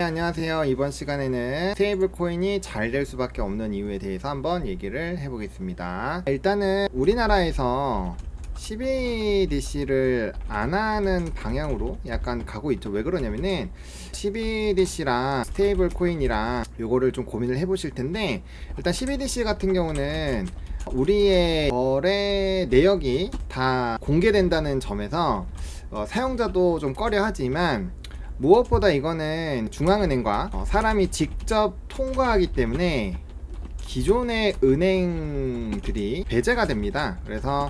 안녕하세요. 이번 시간에는 스테이블 코인이 잘 될 수밖에 없는 이유에 대해서 한번 얘기를 해보겠습니다. 일단은 우리나라에서 CBDC를 안 하는 방향으로 약간 가고 있죠. 왜 그러냐면은 CBDC랑 스테이블 코인이랑 요거를 좀 고민을 해보실 텐데, 일단 CBDC 같은 경우는 우리의 거래 내역이 다 공개된다는 점에서 사용자도 좀 꺼려 하지만, 무엇보다 이거는 중앙은행과 사람이 직접 통과하기 때문에 기존의 은행들이 배제가 됩니다. 그래서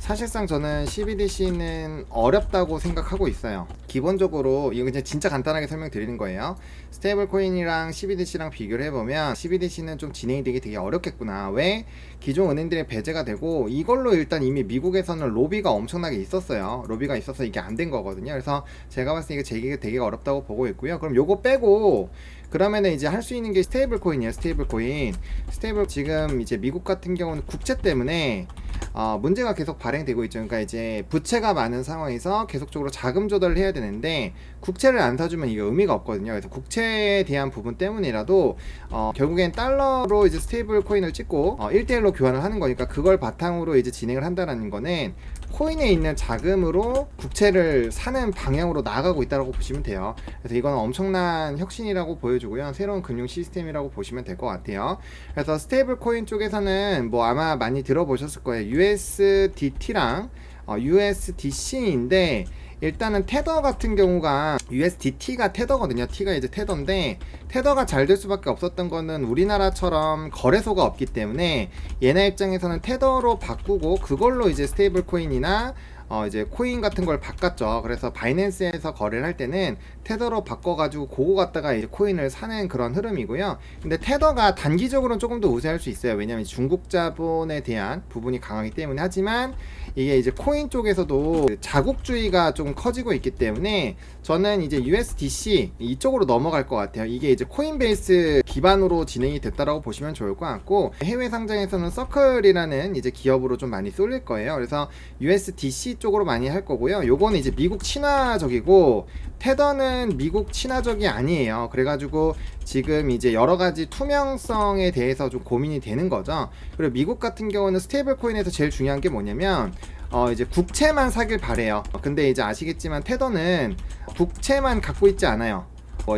사실상 저는 CBDC는 어렵다고 생각하고 있어요. 기본적으로 이거 그냥 진짜 간단하게 설명드리는 거예요. 스테이블 코인이랑 CBDC랑 비교를 해보면 CBDC는 좀 진행이 되게 어렵겠구나. 왜? 기존 은행들의 배제가 되고, 이걸로 일단 이미 미국에서는 로비가 엄청나게 있었어요. 로비가 있어서 이게 안 된 거거든요. 그래서 제가 봤을 때 이게 제기가 되게 어렵다고 보고 있고요. 그럼 요거 빼고 그러면은 이제 할 수 있는 게 스테이블 코인이에요. 스테이블 코인. 지금 이제 미국 같은 경우는 국채 때문에 문제가 계속 발행되고 있죠. 그러니까 이제 부채가 많은 상황에서 계속적으로 자금 조달을 해야 되는데, 국채를 안 사주면 이게 의미가 없거든요. 그래서 국채에 대한 부분 때문이라도 결국엔 달러로 이제 스테이블 코인을 찍고 1대1로 교환을 하는 거니까, 그걸 바탕으로 이제 진행을 한다는 거는 코인에 있는 자금으로 국채를 사는 방향으로 나아가고 있다고 보시면 돼요. 그래서 이건 엄청난 혁신이라고 보여주고요. 새로운 금융 시스템이라고 보시면 될 것 같아요. 그래서 스테이블 코인 쪽에서는 뭐 아마 많이 들어보셨을 거예요. USDT랑 USDC인데, 일단은 테더 같은 경우가 USDT가 테더거든요. T가 이제 테더인데, 테더가 잘 될 수밖에 없었던 거는 우리나라처럼 거래소가 없기 때문에 얘네 입장에서는 테더로 바꾸고 그걸로 이제 스테이블 코인이나 이제 코인 같은 걸 바꿨죠. 그래서 바이낸스에서 거래를 할 때는 테더로 바꿔가지고 그거 갖다가 이제 코인을 사는 그런 흐름이고요. 근데 테더가 단기적으로는 조금 더 우세할 수 있어요. 왜냐면 중국 자본에 대한 부분이 강하기 때문에. 하지만 이게 이제 코인 쪽에서도 자국주의가 조금 커지고 있기 때문에 저는 이제 USDC 이쪽으로 넘어갈 것 같아요. 이게 이제 코인베이스 기반으로 진행이 됐다라고 보시면 좋을 것 같고, 해외 상장에서는 서클이라는 이제 기업으로 좀 많이 쏠릴 거예요. 그래서 USDC 쪽으로 많이 할 거고요. 요거는 이제 미국 친화적이고, 테더는 미국 친화적이 아니에요. 그래가지고 지금 이제 여러 가지 투명성에 대해서 좀 고민이 되는 거죠. 그리고 미국 같은 경우는 스테이블 코인에서 제일 중요한 게 뭐냐면 이제 국채만 사길 바래요. 근데 이제 아시겠지만 테더는 국채만 갖고 있지 않아요.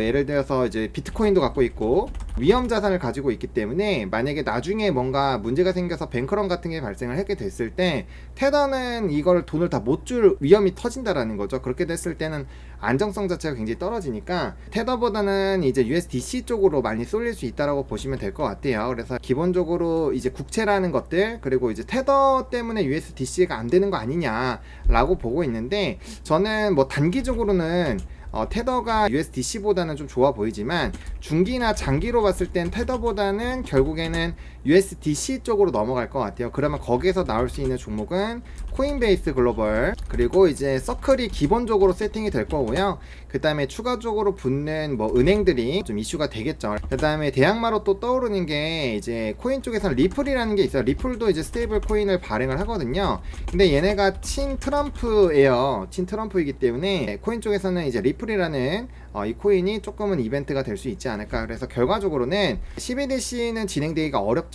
예를 들어서 이제 비트코인도 갖고 있고 위험 자산을 가지고 있기 때문에, 만약에 나중에 뭔가 문제가 생겨서 뱅크런 같은 게 발생을 하게 됐을 때 테더는 이걸 돈을 다 못 줄 위험이 터진다라는 거죠. 그렇게 됐을 때는 안정성 자체가 굉장히 떨어지니까 테더보다는 이제 USDC 쪽으로 많이 쏠릴 수 있다라고 보시면 될 것 같아요. 그래서 기본적으로 이제 국채라는 것들, 그리고 이제 테더 때문에 USDC가 안 되는 거 아니냐라고 보고 있는데, 저는 뭐 단기적으로는 테더가 USDC보다는 좀 좋아 보이지만, 중기나 장기로 봤을 땐 테더보다는 결국에는 USDC 쪽으로 넘어갈 것 같아요. 그러면 거기에서 나올 수 있는 종목은 코인베이스 글로벌, 그리고 이제 서클이 기본적으로 세팅이 될 거고요. 그 다음에 추가적으로 붙는 뭐 은행들이 좀 이슈가 되겠죠. 그 다음에 대항마로 또 떠오르는 게 이제 코인 쪽에서는 리플이라는 게 있어요. 리플도 이제 스테이블 코인을 발행을 하거든요. 근데 얘네가 친 트럼프예요. 친 트럼프이기 때문에 코인 쪽에서는 이제 리플이라는 이 코인이 조금은 이벤트가 될 수 있지 않을까. 그래서 결과적으로는 CBDC는 진행되기가 어렵죠.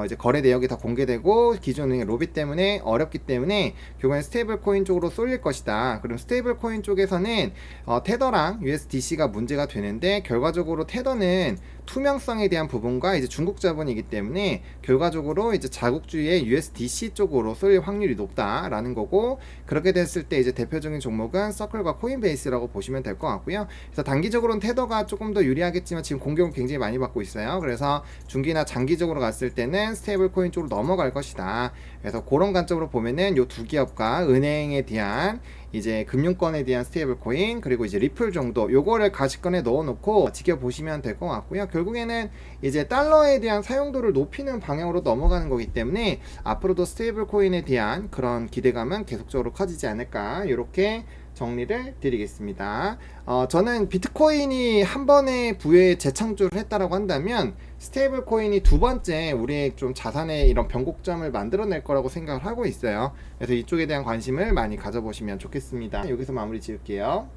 이제 거래 내역이 다 공개되고 기존 은행 로비 때문에 어렵기 때문에 결국엔 스테이블 코인 쪽으로 쏠릴 것이다. 그럼 스테이블 코인 쪽에서는 테더랑 USDC가 문제가 되는데, 결과적으로 테더는 투명성에 대한 부분과 이제 중국 자본이기 때문에 결과적으로 이제 자국주의의 USDC 쪽으로 쏠릴 확률이 높다라는 거고, 그렇게 됐을 때 이제 대표적인 종목은 서클과 코인베이스라고 보시면 될 것 같고요. 그래서 단기적으로는 테더가 조금 더 유리하겠지만 지금 공격을 굉장히 많이 받고 있어요. 그래서 중기나 장기적으로 갔을 때는 스테이블 코인 쪽으로 넘어갈 것이다. 그래서 그런 관점으로 보면은 요 두 기업과 은행에 대한 이제 금융권에 대한 스테이블 코인, 그리고 이제 리플 정도 요거를 가시권에 넣어놓고 지켜보시면 될 것 같고요. 결국에는 이제 달러에 대한 사용도를 높이는 방향으로 넘어가는 거기 때문에 앞으로도 스테이블 코인에 대한 그런 기대감은 계속적으로 커지지 않을까, 이렇게 정리를 드리겠습니다. 저는 비트코인이 한 번에 부에 재창출을 했다라고 한다면 스테이블 코인이 두 번째 우리의 좀 자산의 이런 변곡점을 만들어낼 거라고 생각을 하고 있어요. 그래서 이쪽에 대한 관심을 많이 가져보시면 좋겠습니다. 여기서 마무리 지을게요.